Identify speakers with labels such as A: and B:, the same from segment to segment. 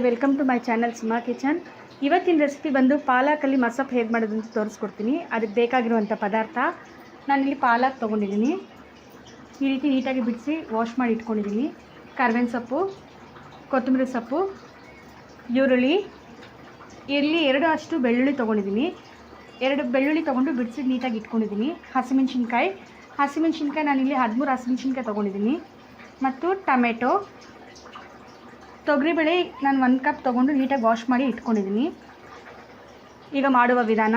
A: Welcome to my channel Suma kitchen. ಇವತ್ತಿನ recipe ಬಂದು ಪಾಲಕಲ್ಲಿ ಮಸಪ್ ಹೇಗೆ ಮಾಡೋದು ಅಂತ ತೋರಿಸ್ಕೊಡ್ತೀನಿ. ಅದಕ್ಕೆ ಬೇಕಾಗಿರುವಂಥ ಪದಾರ್ಥ, ನಾನಿಲ್ಲಿ ಪಾಲಕ್ ತೊಗೊಂಡಿದ್ದೀನಿ. ಈ ರೀತಿ ನೀಟಾಗಿ ಬಿಡಿಸಿ ವಾಶ್ ಮಾಡಿ ಇಟ್ಕೊಂಡಿದ್ದೀನಿ. ಕರ್ಬೇವಿನ ಸೊಪ್ಪು, ಕೊತ್ತಂಬರಿ ಸೊಪ್ಪು, ಈರುಳ್ಳಿ, ಇಲ್ಲಿ 2 ಅಷ್ಟು ಬೆಳ್ಳುಳ್ಳಿ ತೊಗೊಂಡಿದ್ದೀನಿ. 2 ಬೆಳ್ಳುಳ್ಳಿ ತೊಗೊಂಡು ಬಿಡಿಸಿ ನೀಟಾಗಿ ಇಟ್ಕೊಂಡಿದ್ದೀನಿ. ಹಸಿಮೆಣ್ಸಿನ್ಕಾಯಿ ನಾನಿಲ್ಲಿ 13 ಹಸಿಮೆಣ್ಸಿನ್ಕಾಯಿ ತೊಗೊಂಡಿದ್ದೀನಿ. ಮತ್ತು ಟೊಮೆಟೊ, ತೊಗರಿಬೇಳೆ ನಾನು 1 ಕಪ್ ತೊಗೊಂಡು ನೀಟಾಗಿ ವಾಶ್ ಮಾಡಿ ಇಟ್ಕೊಂಡಿದ್ದೀನಿ. ಈಗ ಮಾಡುವ ವಿಧಾನ,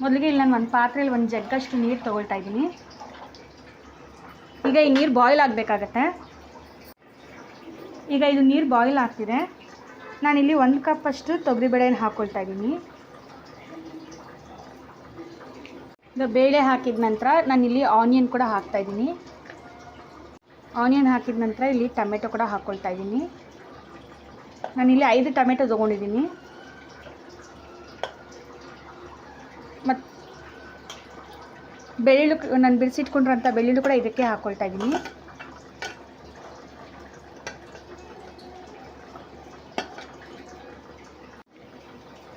A: ಮೊದಲಿಗೆ ಇಲ್ಲಿ ನಾನು ಒಂದು ಪಾತ್ರೆಯಲ್ಲಿ 1 ಜಗ್ಗಷ್ಟು ನೀರು ತೊಗೊಳ್ತಾ ಇದ್ದೀನಿ. ಈಗ ಈ ನೀರು ಬಾಯ್ಲ್ ಆಗಬೇಕಾಗತ್ತೆ. ಈಗ ಇದು ನೀರು ಬಾಯ್ಲ್ ಆಗ್ತಿದೆ. ನಾನಿಲ್ಲಿ 1 ಕಪ್ ಅಷ್ಟು ತೊಗರಿಬೇಳೆಯನ್ನು ಹಾಕ್ಕೊಳ್ತಾ ಇದ್ದೀನಿ. ಈಗ ಬೇಳೆ ಹಾಕಿದ ನಂತರ ನಾನಿಲ್ಲಿ ಆನಿಯನ್ ಕೂಡ ಹಾಕ್ತಾಯಿದ್ದೀನಿ. ಆನಿಯನ್ ಹಾಕಿದ ನಂತರ ಇಲ್ಲಿ ಟೊಮೆಟೊ ಕೂಡ ಹಾಕ್ಕೊಳ್ತಾ ಇದ್ದೀನಿ. ನಾನಿಲ್ಲಿ 5 ಟೊಮೆಟೊ ತೊಗೊಂಡಿದ್ದೀನಿ. ಮತ್ತು ಬೆಳ್ಳುಳ್ಳಿ ನಾನು ಬಿಡಿಸಿಟ್ಕೊಂಡಿರೋಂಥ ಬೆಳ್ಳುಳ್ಳಿ ಕೂಡ ಇದಕ್ಕೆ ಹಾಕ್ಕೊಳ್ತಾ ಇದ್ದೀನಿ.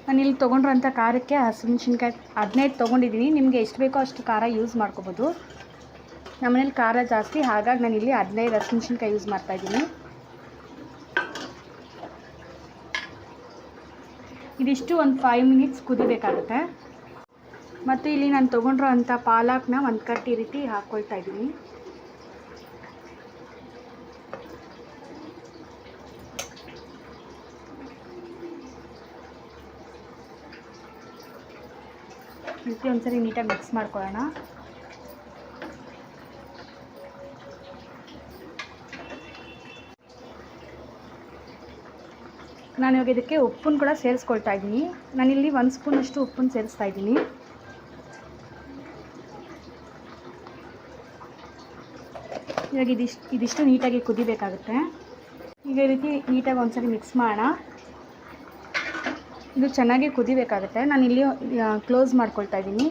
A: ನಾನಿಲ್ಲಿ ತೊಗೊಂಡಿರೋಂಥ ಖಾರಕ್ಕೆ ಹಸಿಮೆಣ್ಸಿನ್ಕಾಯಿ 15 ತೊಗೊಂಡಿದ್ದೀನಿ. ನಿಮಗೆ ಎಷ್ಟು ಬೇಕೋ ಅಷ್ಟು ಖಾರ ಯೂಸ್ ಮಾಡ್ಕೋಬೋದು. ನಮ್ಮನೇಲಿ ಖಾರ ಜಾಸ್ತಿ, ಹಾಗಾಗಿ ನಾನಿಲ್ಲಿ 15 ಹಸಿಮೆಣ್ಸಿನ್ಕಾಯಿ ಯೂಸ್ ಮಾಡ್ತಾಯಿದ್ದೀನಿ. ಇದಿಷ್ಟು ಒಂದು 5 ಮಿನಿಟ್ಸ್ ಕುದಿಬೇಕಾಗುತ್ತೆ. ಮತ್ತು ಇಲ್ಲಿ ನಾನು ತೊಗೊಂಡಿರೋ ಅಂಥ ಪಾಲಕ್ನ 1 ಕಟ್ ಈ ರೀತಿ ಹಾಕ್ಕೊಳ್ತಾ ಇದ್ದೀನಿ. ಈ ರೀತಿ ಒಂದ್ಸರಿ ನೀಟಾಗಿ ಮಿಕ್ಸ್ ಮಾಡ್ಕೊಳ್ಳೋಣ. ನಾನು ಇವಾಗ ಇದಕ್ಕೆ ಉಪ್ಪನ್ನು ಕೂಡ ಸೇರಿಸ್ಕೊಳ್ತಾ ಇದ್ದೀನಿ. ನಾನಿಲ್ಲಿ 1 ಸ್ಪೂನಷ್ಟು ಉಪ್ಪನ್ನು ಸೇರಿಸ್ತಾ ಇದ್ದೀನಿ. ಇವಾಗ ಇದಿಷ್ಟು ನೀಟಾಗಿ ಕುದಿಬೇಕಾಗುತ್ತೆ. ಈಗ ಈ ರೀತಿ ನೀಟಾಗಿ ಒಂದ್ಸರಿ ಮಿಕ್ಸ್ ಮಾಡೋಣ. ಇದು ಚೆನ್ನಾಗಿ ಕುದಿಬೇಕಾಗುತ್ತೆ. ನಾನಿಲ್ಲಿ ಕ್ಲೋಸ್ ಮಾಡ್ಕೊಳ್ತಾ ಇದ್ದೀನಿ.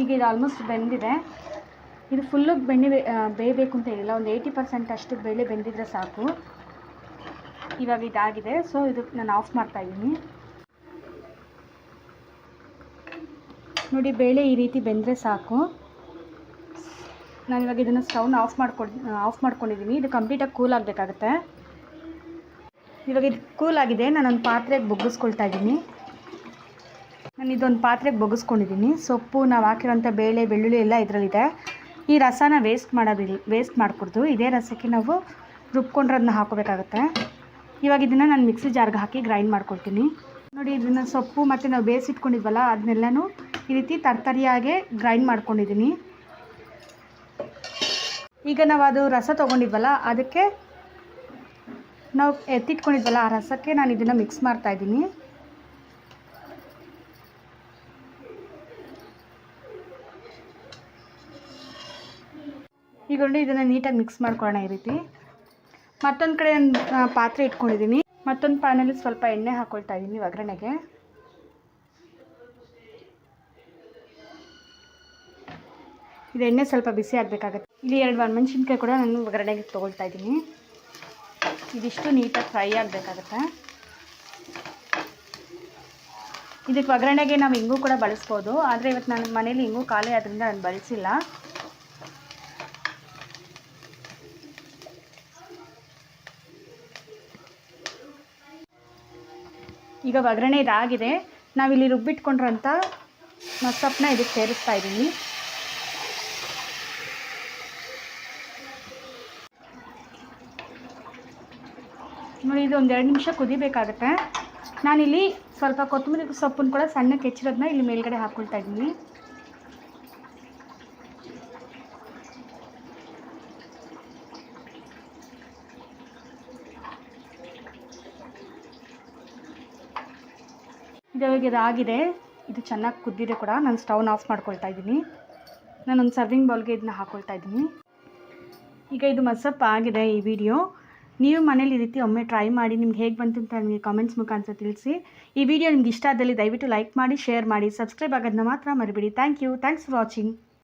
A: ಈಗ ಇದು ಆಲ್ಮೋಸ್ಟ್ ಬೆಂದಿದೆ. ಇದು ಫುಲ್ಲು ಬೇಯಬೇಕು ಅಂತ ಹೇಳಿಲ್ಲ, ಒಂದು 80% ಅಷ್ಟು ಬೇಳೆ ಬೆಂದಿದ್ರೆ ಸಾಕು. ಇವಾಗ ಇದಾಗಿದೆ. ಸೊ ಇದು ನಾನು ಆಫ್ ಮಾಡ್ತಾಯಿದ್ದೀನಿ. ನೋಡಿ, ಬೇಳೆ ಈ ರೀತಿ ಬೆಂದರೆ ಸಾಕು. ನಾನಿವಾಗ ಇದನ್ನು ಸ್ಟವ್ನ ಆಫ್ ಮಾಡ್ಕೊಂಡಿದ್ದೀನಿ. ಇದು ಕಂಪ್ಲೀಟಾಗಿ ಕೂಲ್ ಆಗಬೇಕಾಗತ್ತೆ. ಇವಾಗ ಇದು ಕೂಲ್ ಆಗಿದೆ. ನಾನೊಂದು ಪಾತ್ರೆಗೆ ಬೊಗ್ಗಿಸ್ಕೊಳ್ತಾ ಇದ್ದೀನಿ. ನಾನು ಇದೊಂದು ಪಾತ್ರೆಗೆ ಬೊಗ್ಗಿಸ್ಕೊಂಡಿದ್ದೀನಿ. ಸೊಪ್ಪು, ನಾವು ಹಾಕಿರೋಂಥ ಬೇಳೆ, ಬೆಳ್ಳುಳ್ಳಿ ಎಲ್ಲ ಇದರಲ್ಲಿದೆ. ಈ ರಸನ ವೇಸ್ಟ್ ಮಾಡಿಕೊಡ್ದು ಇದೇ ರಸಕ್ಕೆ ನಾವು ರುಬ್ಕೊಂಡಿರೋದನ್ನ ಹಾಕೋಬೇಕಾಗತ್ತೆ. ಇವಾಗ ಇದನ್ನು ನಾನು ಮಿಕ್ಸಿ ಜಾರ್ಗೆ ಹಾಕಿ ಗ್ರೈಂಡ್ ಮಾಡ್ಕೊಳ್ತೀನಿ. ನೋಡಿ, ಇದನ್ನು ಸೊಪ್ಪು ಮತ್ತು ನಾವು ಬೇಯಿಸಿಟ್ಕೊಂಡಿದ್ವಲ್ಲ ಅದನ್ನೆಲ್ಲನೂ ಈ ರೀತಿ ತರ್ತರಿಯಾಗೆ ಗ್ರೈಂಡ್ ಮಾಡ್ಕೊಂಡಿದ್ದೀನಿ. ಈಗ ನಾವು ಅದು ರಸ ತೊಗೊಂಡಿದ್ವಲ್ಲ ಅದಕ್ಕೆ ನಾವು ಎತ್ತಿಟ್ಕೊಂಡಿದ್ವಲ್ಲ ಆ ರಸಕ್ಕೆ ನಾನು ಇದನ್ನು ಮಿಕ್ಸ್ ಮಾಡ್ತಾಯಿದ್ದೀನಿ. ಈಗ ನೋಡಿ, ಇದನ್ನು ನೀಟಾಗಿ ಮಿಕ್ಸ್ ಮಾಡ್ಕೊಳ್ಳೋಣ ಈ ರೀತಿ. ಮತ್ತೊಂದು ಕಡೆ ಪಾತ್ರೆ ಇಟ್ಕೊಂಡಿದ್ದೀನಿ. ಮತ್ತೊಂದು ಪ್ಯಾನಲ್ಲಿ ಸ್ವಲ್ಪ ಎಣ್ಣೆ ಹಾಕ್ಕೊಳ್ತಾ ಇದ್ದೀನಿ ಒಗ್ಗರಣೆಗೆ. ಇದು ಎಣ್ಣೆ ಸ್ವಲ್ಪ ಬಿಸಿ ಆಗಬೇಕಾಗತ್ತೆ. ಇಲ್ಲಿ 2 ಒಣಮೆಣ್ಸಿನ್ಕಾಯಿ ಕೂಡ ನಾನು ಒಗ್ಗರಣೆಗೆ ತೊಗೊಳ್ತಾ ಇದ್ದೀನಿ. ಇದಿಷ್ಟು ನೀಟಾಗಿ ಫ್ರೈ ಆಗಬೇಕಾಗತ್ತೆ. ಇದಕ್ಕೆ ಒಗ್ಗರಣೆಗೆ ನಾವು ಇಂಗು ಕೂಡ ಬಳಸ್ಬೋದು. ಆದರೆ ಇವತ್ತು ನನ್ನ ಮನೇಲಿ ಇಂಗು ಖಾಲಿ ಆದ್ದರಿಂದ ನಾನು ಬಳಸಿಲ್ಲ. ಈಗ ಒಗ್ಗರಣೆ ಇದಾಗಿದೆ. ನಾವಿಲ್ಲಿ ರುಬ್ಬಿಟ್ಕೊಂಡಿರೋಂಥ ಮಸಪ್ಪನ್ನ ಇದಕ್ಕೆ ಸೇರಿಸ್ತಾ ಇದ್ದೀನಿ. ನೋಡಿ, ಇದು ಒಂದು 2 ನಿಮಿಷ ಕುದಿಬೇಕಾಗತ್ತೆ. ನಾನಿಲ್ಲಿ ಸ್ವಲ್ಪ ಕೊತ್ತಂಬರಿ ಸೊಪ್ಪನ್ನು ಕೂಡ ಸಣ್ಣಕ್ಕೆ ಹೆಚ್ಚಿರೋದನ್ನ ಇಲ್ಲಿ ಮೇಲ್ಗಡೆ ಹಾಕ್ಕೊಳ್ತಾ ಇದ್ದೀನಿ. ಇದಾಗಿದೆ. ಇದು ಚೆನ್ನಾಗಿ ಕುದ್ದಿದೆ ಕೂಡ. ನಾನು ಸ್ಟವ್ನ ಆಫ್ ಮಾಡ್ಕೊಳ್ತಾ ಇದ್ದೀನಿ. ನಾನೊಂದು ಸರ್ವಿಂಗ್ ಬೌಲ್ಗೆ ಇದನ್ನ ಹಾಕ್ಕೊಳ್ತಾ ಇದ್ದೀನಿ. ಈಗ ಇದು ಮಸಪ್ ಆಗಿದೆ. ಈ ವಿಡಿಯೋ ನೀವು ಮನೇಲಿ ಈ ರೀತಿ ಒಮ್ಮೆ ಟ್ರೈ ಮಾಡಿ. ನಿಮ್ಗೆ ಹೇಗೆ ಬಂತು ಅಂತ ನನಗೆ ಕಾಮೆಂಟ್ಸ್ ಮುಖಾಂತರ ತಿಳಿಸಿ. ಈ ವಿಡಿಯೋ ನಿಮ್ಗೆ ಇಷ್ಟ ಆದಲ್ಲಿ ದಯವಿಟ್ಟು ಲೈಕ್ ಮಾಡಿ, ಶೇರ್ ಮಾಡಿ, ಸಬ್ಸ್ಕ್ರೈಬ್ ಆಗೋದನ್ನ ಮಾತ್ರ ಮರಿಬೇಡಿ. Thanks for watching.